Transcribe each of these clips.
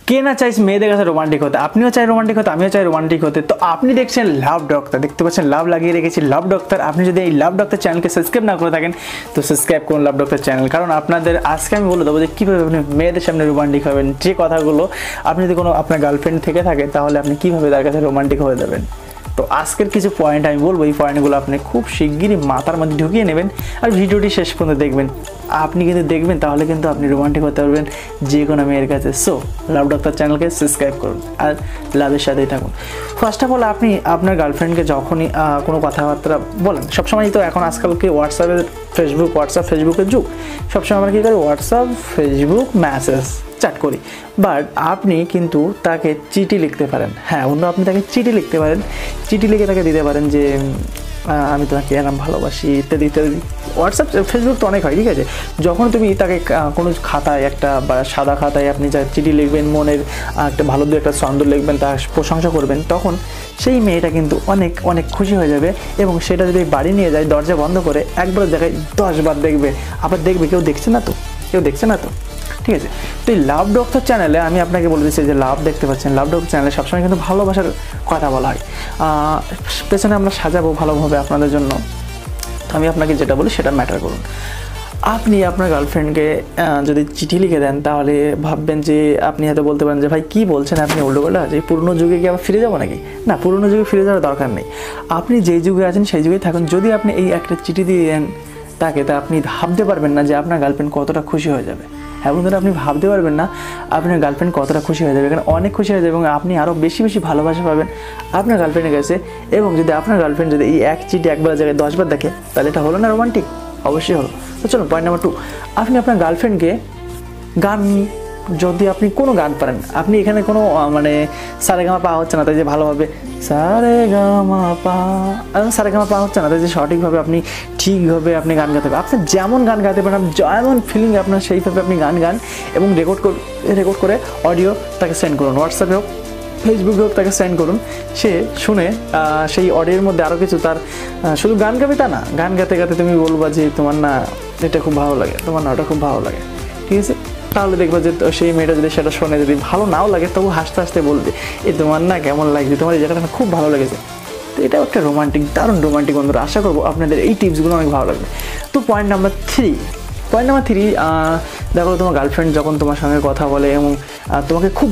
কে না চাইছে মেয়েদের কাছে রোমান্টিক হতে, আপনিও চাই রোমান্টিক হতে, আমিও চাই রোমান্টিক হতে। তো আপনি দেখছেন লাভ ডক্টর, দেখতে পাচ্ছেন লাভ লাগিয়ে রেখেছি লাভ ডক্টর। আপনি যদি এই লাভ ডক্টর চ্যানেলকে সাবস্ক্রাইব না করে থাকেন তো সাবস্ক্রাইব করুন লাভ ডক্টর চ্যানেল, কারণ আপনাদের আজকে আমি বলে দেবো যে কীভাবে আপনি মেয়েদের সামনে রোমান্টিক হবেন। যে কথাগুলো আপনি যদি কোনো আপনার গার্লফ্রেন্ড থেকে থাকে তাহলে আপনি কীভাবে তার কাছে রোমান্টিক হয়ে যাবেন। তো আজকের কিছু পয়েন্ট আমি বলবো, এই পয়েন্টগুলো আপনি খুব শিগগিরই মাথার মধ্যে ঢুকিয়ে নেবেন আর ভিডিওটি শেষ পর্যন্ত দেখবেন। আপনি কিন্তু দেখবেন তাহলে কিন্তু আপনি রোমান্টিক হতে পারবেন যে কোনো মেয়ের কাছে। সো লাভ ডক্টর চ্যানেলকে সাবস্ক্রাইব করুন আর লাভের সাথেই থাকুন। ফার্স্ট অফ অল আপনি আপনার গার্লফ্রেন্ডকে যখনই কোনো কথাবার্তা বলেন, সবসময় তো এখন আজকালকে হোয়াটসঅ্যাপ ফেসবুকের যুগ, সবসময় আমরা কী করি হোয়াটসঅ্যাপ ফেসবুক মেসেজ চ্যাট করি। বাট আপনি কিন্তু তাকে চিঠি লিখতে পারেন। হ্যাঁ বন্ধু, আপনি তাকে চিঠি লিখতে পারেন, চিঠি লিখে তাকে দিতে পারেন যে আমি তোমাকে এরকম ভালোবাসি ইত্যাদি ইত্যাদি। হোয়াটসঅ্যাপ ফেসবুক তো অনেক হয়, ঠিক আছে। যখন তুমি তাকে কোনো খাতায় একটা বা সাদা খাতায় আপনি যা চিঠি লিখবেন, মনের একটা ভালো দু একটা ছন্দ লিখবেন, তার প্রশংসা করবেন, তখন সেই মেয়েটা কিন্তু অনেক অনেক খুশি হয়ে যাবে। এবং সেটা যদি বাড়ি নিয়ে যায় দরজা বন্ধ করে একবার জায়গায় 10 বার দেখবে, আবার দেখবে কেউ দেখছে না তো, ঠিক আছে। তো এই লাভ ডক্টর চ্যানেলে আমি আপনাকে বলে দিচ্ছি যে লাভ দেখতে পাচ্ছেন, লাভ ডক্টর চ্যানেলে সবসময় কিন্তু ভালোবাসার কথা বলা হয়। পেছনে আমরা সাজাবো ভালোভাবে আপনাদের জন্য। তো আমি আপনাকে যেটা বলি সেটা ম্যাটার করুন। আপনি আপনার গার্লফ্রেন্ডকে যদি চিঠি লিখে দেন তাহলে ভাববেন যে আপনি হয়তো বলতে পারেন যে ভাই কী বলছেন আপনি, উল্টোপাল্টা যে পুরনো যুগে কি আবার ফিরে যাবো নাকি? না, পুরনো যুগে ফিরে যাওয়ার দরকার নেই। আপনি যেই যুগে আছেন সেই যুগেই থাকুন। যদি আপনি এই একটা চিঠি দিয়ে দেন তাকে, তা আপনি ভাবতে পারবেন না যে আপনার গার্লফ্রেন্ড কতটা খুশি হয়ে যাবে। হ্যাঁ বন্ধুরা, আপনি ভাবতে পারবেন না আপনার গার্লফ্রেন্ড কতটা খুশি হয়ে যাবে, এখানে অনেক খুশি হয়ে যাবে এবং আপনি আরও বেশি বেশি ভালোবাসা পাবেন আপনার গার্লফ্রেন্ডের কাছে। এবং যদি আপনার গার্লফ্রেন্ড যদি এই এক চিঠি একবার জায়গায় 10 বার দেখে তাহলে এটা হলো না রোমান্টিক? অবশ্যই হলো। তো চলুন পয়েন্ট নাম্বার 2, আপনি আপনার গার্লফ্রেন্ডকে গান, যদি আপনি কোনো গান পারেন, আপনি এখানে কোনো মানে সারেগামা পা হচ্ছে না তাই যে ভালোভাবে সারেগামা পা হচ্ছে না তাই যে সঠিকভাবে আপনি ঠিকভাবে আপনি গান গাতে পারেন। আপনি যেমন গান গাতে পারেন, যেমন ফিলিং আপনার সেইভাবে আপনি গান এবং রেকর্ড করে অডিও তাকে সেন্ড করুন। হোয়াটসঅ্যাপে হোক ফেসবুকে হোক তাকে সেন্ড করুন। সে শুনে সেই অডিওর মধ্যে আরও কিছু তার শুধু গান গাবে তা না, গান গাতে গাতে তুমি বলবা যে তোমার না এটা খুব ভালো লাগে, তোমার না ওটা খুব ভালো লাগে, ঠিক আছে। তাহলে দেখবো যে সেই মেয়েটা যদি সেটা শোনে, যদি ভালো নাও লাগে তবু হাসতে হাসতে বলবে তোমার না কেমন লাগছে, তোমার এই জায়গাটা খুব ভালো লেগেছে। তো এটাও একটা রোমান্টিক, দারুণ রোমান্টিক বন্ধুরা। আশা করবো আপনাদের এই টিপসগুলো অনেক ভালো লাগবে। তো পয়েন্ট নাম্বার 3, দেখো তোমার গার্লফ্রেন্ড যখন তোমার সঙ্গে কথা বলে এবং তোমাকে খুব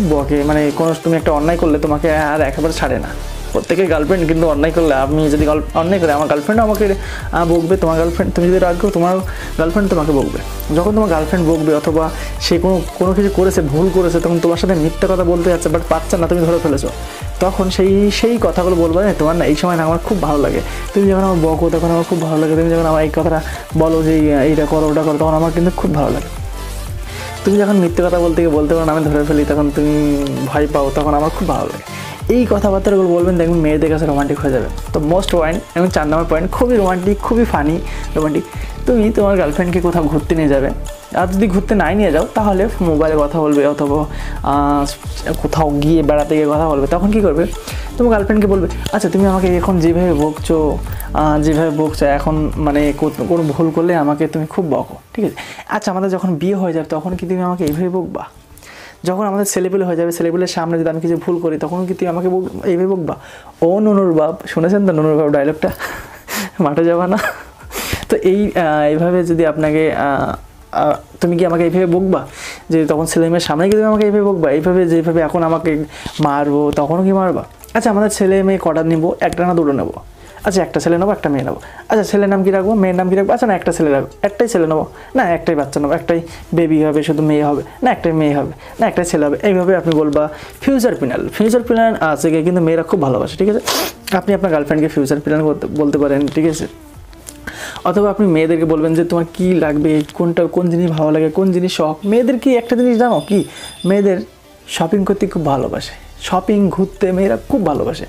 বকে, মানে কোনো তুমি একটা অন্যায় করলে তোমাকে আর একেবারে ছাড়ে না। প্রত্যেকের গার্লফ্রেন্ড কিন্তু অন্যায় করলে, আমি যদি অন্যায় করি আমার গার্লফ্রেন্ডও আমাকে বকবে, তোমার গার্লফ্রেন্ড তুমি যদি রাগ করো তোমার গার্লফ্রেন্ড তোমাকে বকবে। যখন তোমার গার্লফ্রেন্ড বকবে অথবা সে কোনো কিছু করেছে, ভুল করেছে, তখন তোমার সাথে মিথ্যা কথা বলতে যাচ্ছে বাট পারছে না, তুমি ধরে ফেলেছো, তখন সেই কথাগুলো বলবে না তোমার না এই সময় না আমার খুব ভালো লাগে, তুমি যখন আমার বকো তখন আমার খুব ভালো লাগে, তুমি যখন আমার এই কথাটা বলো যে এইটা করো ওটা করো তখন আমার কিন্তু খুব ভালো লাগে, তুমি যখন মিথ্যে কথা বলতে পারো না আমি ধরে ফেলি তখন তুমি ভয় পাও, তখন আমার খুব ভালো লাগে। এই কথাবার্তাগুলো বলবেন, দেখবেন মেয়েদের কাছে রোমান্টিক হয়ে যাবে। তো মোস্ট পয়েন্ট এবং 4 নম্বর পয়েন্ট, খুবই রোমান্টিক, খুবই ফানি রোমান্টিক। তুমি তোমার গার্লফ্রেন্ডকে কোথাও ঘুরতে নিয়ে যাবে, আর যদি ঘুরতে নাই নিয়ে যাও তাহলে মোবাইলে কথা বলবে অথবা কোথাও গিয়ে বেড়াতে গিয়ে কথা বলবে। তখন কী করবে, তোমার গার্লফ্রেন্ডকে বলবে আচ্ছা তুমি আমাকে এখন যেভাবে বকছো এখন মানে কোনো ভুল করলে আমাকে তুমি খুব বকো, ঠিক আছে। আচ্ছা আমাদের যখন বিয়ে হয়ে যাবে তখন কি তুমি আমাকে এইভাবে বকবা? যখন আমাদের ছেলেপেলে হয়ে যাবে, ছেলেপেলের সামনে যদি আমি কিছু ভুল করি তখন কি তুমি আমাকে এইভাবে বকবা? ও নুনুর বাপ, শুনেছেন তো নুনুর বাপ ডায়লগটা, মাঠে যাবা না? তো এইভাবে যদি আপনাকে তুমি কি আমাকে এইভাবে বকবা, যে তখন ছেলেমেয়ের সামনে কি তুমি আমাকে এইভাবে বকবা? এইভাবে যেভাবে এখন আমাকে মারবো তখনও কি মারবা? আচ্ছা আমাদের ছেলে মেয়ে কটা নেবো, একটা না দুটো নেবো? আচ্ছা একটা ছেলে নেবো একটা মেয়ে নেবো। আচ্ছা ছেলের নাম কী রাখবো, মেয়ের নাম কী রাখবো? আচ্ছা না একটা ছেলে রাখবো, একটাই ছেলে নেবো, না একটাই বাচ্চা নেবো, একটাই বেবি হবে, শুধু মেয়ে হবে, না একটাই মেয়ে হবে, না একটাই ছেলে হবে। এইভাবে আপনি বলবা ফিউচার প্ল্যান আছে কিন্তু মেয়েরা খুব ভালোবাসে, ঠিক আছে। আপনি আপনার গার্লফ্রেন্ডকে ফিউচার প্ল্যান বলতে পারেন, ঠিক আছে। অথবা আপনি মেয়েদেরকে বলবেন যে তোমার কী লাগবে, কোন জিনিস ভালো লাগে, কোন জিনিস শখ। মেয়েদের কি একটা জিনিস জানো কি, মেয়েদের শপিং করতে খুব ভালোবাসে, শপিং ঘুরতে মেয়েরা খুব ভালোবাসে।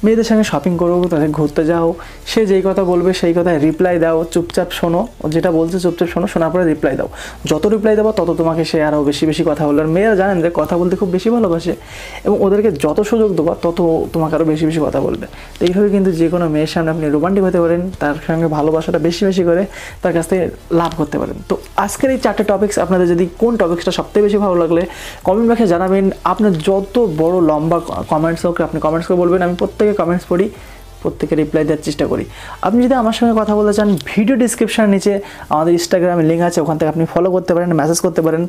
মেয়েদের সঙ্গে শপিং করো, তাদের ঘুরতে যাও, সে যেই কথা বলবে সেই কথায় রিপ্লাই দাও, চুপচাপ শোনো, ও যেটা বলছে চুপচাপ শোনো, শোনার পরে রিপ্লাই দাও। যত রিপ্লাই দেবো তত তোমাকে সে আরও বেশি বেশি কথা বলবে। আর মেয়েরা জানেন যে কথা বলতে খুব বেশি ভালোবাসে, এবং ওদেরকে যত সুযোগ দেবো তত তোমাকে আরও বেশি বেশি কথা বলবে। তো এইভাবে কিন্তু যে কোনো মেয়ের সামনে আপনি রোমান্টিক হতে পারেন, তার সঙ্গে ভালোবাসাটা বেশি বেশি করে তার কাছ থেকে লাভ করতে পারেন। তো আজকের এই 4টে টপিকস আপনাদের যদি কোন টপিক্সটা সবথেকে বেশি ভালো লাগলে কমেন্ট বক্সে জানাবেন। আপনার যত বড় লম্বা কমেন্টস হোক আপনি কমেন্টস করে বলবেন, আমি প্রত্যেকে কমেন্টস পড়ি, প্রত্যেকে রিপ্লাই দেওয়ার চেষ্টা করি। আপনি যদি আমার সঙ্গে কথা বলতে চান, ভিডিও ডিসক্রিপশনের নিচে আমাদের ইনস্টাগ্রামে লিঙ্ক আছে, ওখান থেকে আপনি ফলো করতে পারেন, মেসেজ করতে পারেন,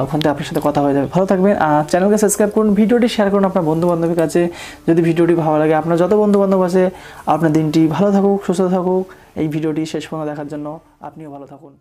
ওখান থেকে আপনার সাথে কথা হয়ে যাবে। ভালো থাকবেন, চ্যানেলকে সাবস্ক্রাইব করুন, ভিডিওটি শেয়ার করুন আপনার বন্ধুবান্ধবের কাছে যদি ভিডিওটি ভালো লাগে। আপনার যত বন্ধুবান্ধব আছে, আপনার দিনটি ভালো থাকুক, সুস্থ থাকুক। এই ভিডিওটি শেষ পর্যন্ত দেখার জন্য আপনিও ভালো থাকুন।